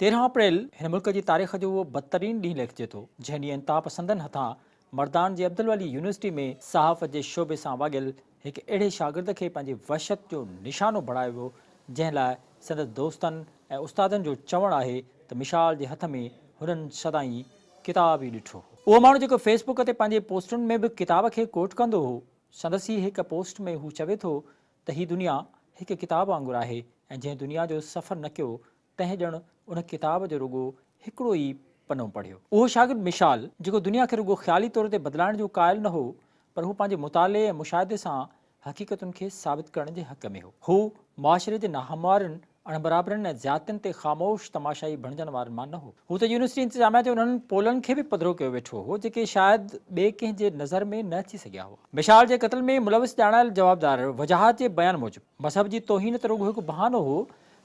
13 अप्रैल हिन मुल्क जी तारीख़ जो उहो बदतरीन ॾींहुं लिखिजे थो जंहिं ॾींहुं इंता पसंदनि हथां मर्दान जी अब्दुल अली यूनिवर्सिटी में सहाफ़त जे शोबे सां वाॻियल हिकु अहिड़े शागिर्द खे पंहिंजी वहशत जो निशानो बणायो वियो जंहिं लाइ संदसि दोस्तनि ऐं उस्तादनि जो चवणु आहे त मिसाल जे हथ में हुननि सदाईं किताब ई ॾिठो। उहो माण्हू जेको फेसबुक ते पंहिंजे पोस्टुनि में बि किताब खे कोट कंदो हो, संदसि ई हिकु पोस्ट में हू चवे थो त हीअ दुनिया हिकु किताब वांगुरु आहे ऐं जंहिं दुनिया जो सफ़र न कयो तंहिं ॼण उन किताब जो रुॻो हिकिड़ो ई पनो पढ़ियो। उहो शागिर्द मिसाल जेको दुनिया खे रुॻो ख़्याली तौर ते बदिलाइण जो क़ाइल न हो, पर हू पंहिंजे मुताले ऐं मुशाहिदे सां हक़ीक़तुनि खे साबित करण जे हक़ में हो। हू मुआशिरे जे नाहमवारनि अणबराबरनि ऐं ज़्यादतियुनि ते ख़ामोश तमाशाई बणजण वारनि मां न हो। हू त यूनिवर्सिटी इंतिज़ामिया जे उन्हनि पोलनि खे बि पधिरो कयो वेठो हो जेके शायदि ॿिए कंहिं जे नज़र में न अची सघिया हुआ। मिसाल जे क़त्ल में मुलविस ॼाणायल जवाबदार वजाहत जे बयान मूजिबि मज़हब जी तौहीन त रुॻो हिकु बहानो हो,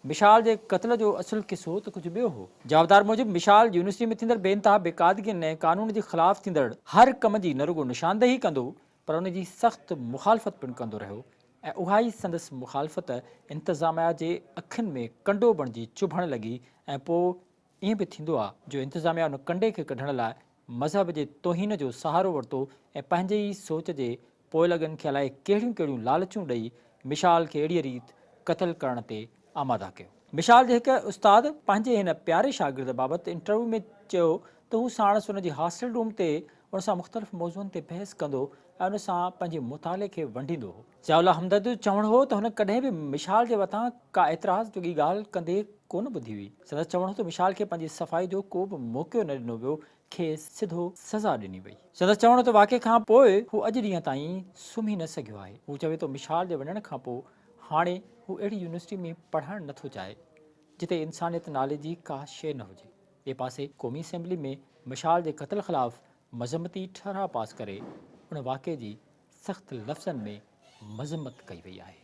मिसाल जे क़त्ल जो असुलु किसो त कुझु ॿियो हो। जवाबदार मूजिबि मिसाल यूनिवर्सिटी में थींदड़ बेइंतहा बेक़ाइदगियुनि ऐं कानून जे ख़िलाफ़ थींदड़ हर कम जी न रुॻो निशानदेही कंदो पर उन जी सख़्तु मुख़ालफ़त पिणु कंदो रहियो ऐं उहा ई संदसि मुख़ालफ़त इंतिज़ामिया जे अखियुनि में कंडो बणिजी चुभणु लॻी ऐं पोइ ईअं बि थींदो आहे जो इंतिज़ामिया उन कंडे खे कढण लाइ मज़हब जे तौहीन जो सहारो वरितो ऐं पंहिंजे ई सोच जे पोइ लॻनि खे अलाए कहिड़ियूं कहिड़ियूं लालचूं ॾेई मिसाल खे अहिड़ीअ रीति क़त्ल करण ते आमादा कयो। मिसाल जे हिकु उस्ताद पंहिंजे हिन प्यारे शागिर्द बाबति इंटरव्यू में चयो त हू साणसि हुन जी हॉस्टल रूम ते उन सां मुख़्तलिफ़ मौज़ुअनि ते बहस कंदो ऐं उन सां पंहिंजे मुताले खे वंडींदो हो। ज़ियाउल्लाह हमदर्द जो चवणु हो त हुन कॾहिं बि मिसाल जे मथां का एतिराज़ जोगी ॻाल्हि कंदे कोन ॿुधी हुई। संदसि चवणु हो त मिसाल खे पंहिंजी सफ़ाई जो को बि मौक़ो न ॾिनो वियो, खेसि सिधो सज़ा ॾिनी वई। संदसि चवणु त वाक़े खां पोइ हू अॼु ॾींहं ताईं सुम्ही न सघियो आहे। हू चवे थो मिसाल जे वञण खां पोइ हाणे हू अहिड़ी यूनिवर्सिटी में पढ़णु नथो चाहे जिते इंसानियत नाले जी का शइ न हुजे। ॿिए पासे क़ौमी असेंबली में मिसाल जे क़त्ल ख़िलाफ़ मज़म्मती ठहराउ पास करे उन वाक़े जी सख़्तु लफ़्ज़नि में मज़म्मत कई वई आहे।